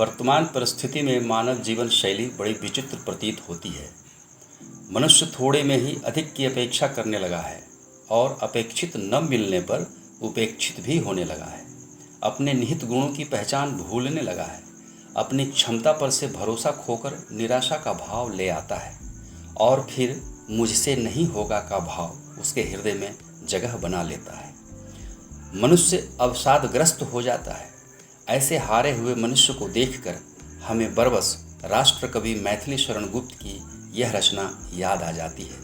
वर्तमान परिस्थिति में मानव जीवन शैली बड़ी विचित्र प्रतीत होती है। मनुष्य थोड़े में ही अधिक की अपेक्षा करने लगा है और अपेक्षित न मिलने पर उपेक्षित भी होने लगा है। अपने निहित गुणों की पहचान भूलने लगा है। अपनी क्षमता पर से भरोसा खोकर निराशा का भाव ले आता है और फिर मुझसे नहीं होगा का भाव उसके हृदय में जगह बना लेता है। मनुष्य अवसादग्रस्त हो जाता है। ऐसे हारे हुए मनुष्य को देखकर हमें बरबस राष्ट्रकवि मैथिली शरण गुप्त की यह रचना याद आ जाती है,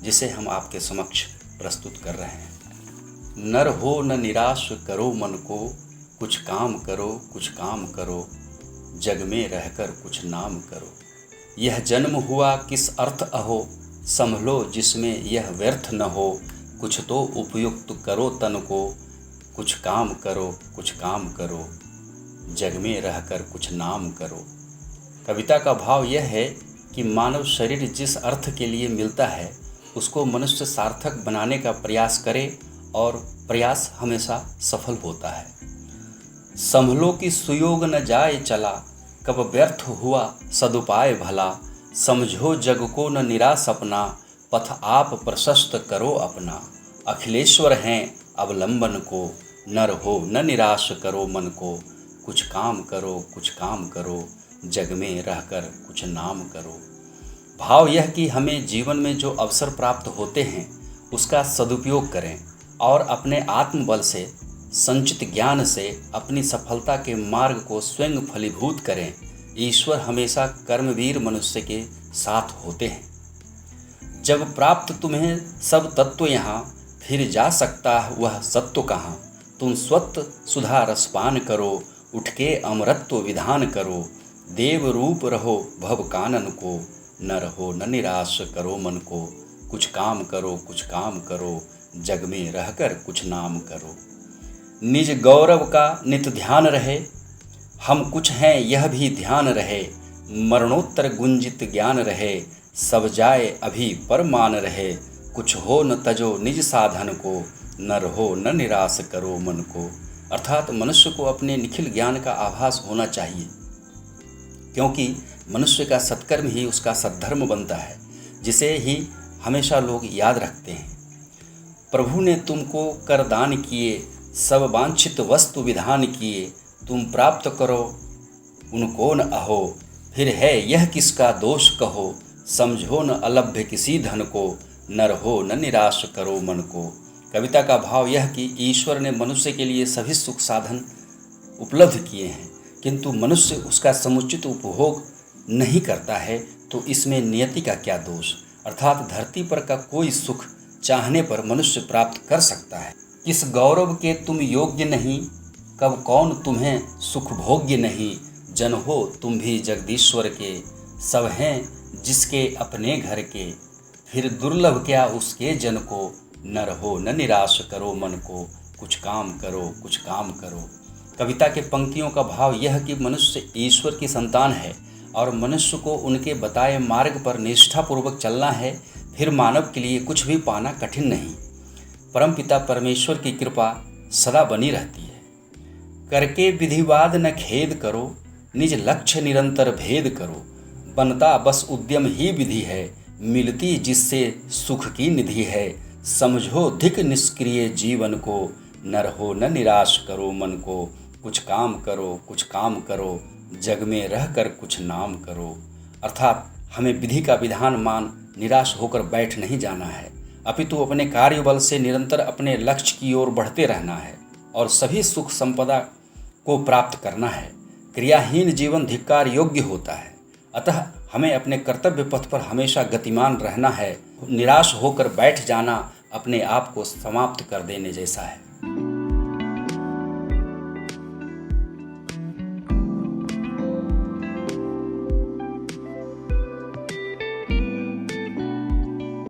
जिसे हम आपके समक्ष प्रस्तुत कर रहे हैं। नर हो न निराश करो मन को, कुछ काम करो कुछ काम करो, जग में रहकर कुछ नाम करो। यह जन्म हुआ किस अर्थ अहो, संभलो जिसमें यह व्यर्थ न हो। कुछ तो उपयुक्त करो तन को, कुछ काम करो कुछ काम करो, जग में रहकर कुछ नाम करो। कविता का भाव यह है कि मानव शरीर जिस अर्थ के लिए मिलता है उसको मनुष्य सार्थक बनाने का प्रयास करे और प्रयास हमेशा सफल होता है। संभलो कि सुयोग न जाए चला, कब व्यर्थ हुआ सदुपाय भला। समझो जग को न निराश अपना, पथ आप प्रशस्त करो अपना। अखिलेश्वर हैं अवलंबन को, नर हो न निराश करो मन को। कुछ काम करो कुछ काम करो, जग में रहकर कुछ नाम करो। भाव यह कि हमें जीवन में जो अवसर प्राप्त होते हैं उसका सदुपयोग करें और अपने आत्मबल से, संचित ज्ञान से अपनी सफलता के मार्ग को स्वयं फलीभूत करें। ईश्वर हमेशा कर्मवीर मनुष्य के साथ होते हैं। जब प्राप्त तुम्हें सब तत्व यहाँ, फिर जा सकता वह सत्व कहाँ। तुम स्वत्व सुधा रसपान करो, उठ के अमरत्व विधान करो। देव रूप रहो भव कानन को, न रहो न निराश करो मन को। कुछ काम करो कुछ काम करो, जग में रहकर कुछ नाम करो। निज गौरव का नित ध्यान रहे, हम कुछ हैं यह भी ध्यान रहे। मरणोत्तर गुंजित ज्ञान रहे, सब जाए अभी पर मान रहे। कुछ हो न तजो निज साधन को, न रहो न निराश करो मन को। अर्थात मनुष्य को अपने निखिल ज्ञान का आभास होना चाहिए, क्योंकि मनुष्य का सत्कर्म ही उसका सद्धर्म बनता है, जिसे ही हमेशा लोग याद रखते हैं। प्रभु ने तुमको कर दान किए, सब वांछित वस्तु विधान किए। तुम प्राप्त करो उनको न अहो, फिर है यह किसका दोष कहो। समझो न अलभ्य किसी धन को, न रहो न निराश करो मन को। कविता का भाव यह कि ईश्वर ने मनुष्य के लिए सभी सुख साधन उपलब्ध किए हैं, किंतु मनुष्य उसका समुचित उपभोग नहीं करता है, तो इसमें नियति का क्या दोष। अर्थात धरती पर का कोई सुख चाहने पर मनुष्य प्राप्त कर सकता है। किस गौरव के तुम योग्य नहीं, कब कौन तुम्हें सुख भोग्य नहीं। जन हो तुम भी जगदीश्वर के, सब हैं जिसके अपने घर के। फिर दुर्लभ क्या उसके जन को, न रहो न निराश करो मन को। कुछ काम करो कुछ काम करो। कविता के पंक्तियों का भाव यह कि मनुष्य ईश्वर की संतान है और मनुष्य को उनके बताए मार्ग पर निष्ठापूर्वक चलना है, फिर मानव के लिए कुछ भी पाना कठिन नहीं। परमपिता परमेश्वर की कृपा सदा बनी रहती है। करके विधिवाद न खेद करो, निज लक्ष्य निरंतर भेद करो। बनता बस उद्यम ही विधि है, मिलती जिससे सुख की निधि है। समझो धिक निष्क्रिय जीवन को, न रहो न निराश करो मन को। कुछ काम करो कुछ काम करो, जग में रहकर कुछ नाम करो। अर्थात हमें विधि का विधान मान निराश होकर बैठ नहीं जाना है, अपितु अपने कार्यबल से निरंतर अपने लक्ष्य की ओर बढ़ते रहना है और सभी सुख संपदा को प्राप्त करना है। क्रियाहीन जीवन धिक्कार योग्य होता है, अतः हमें अपने कर्तव्य पथ पर हमेशा गतिमान रहना है। निराश होकर बैठ जाना अपने आप को समाप्त कर देने जैसा है।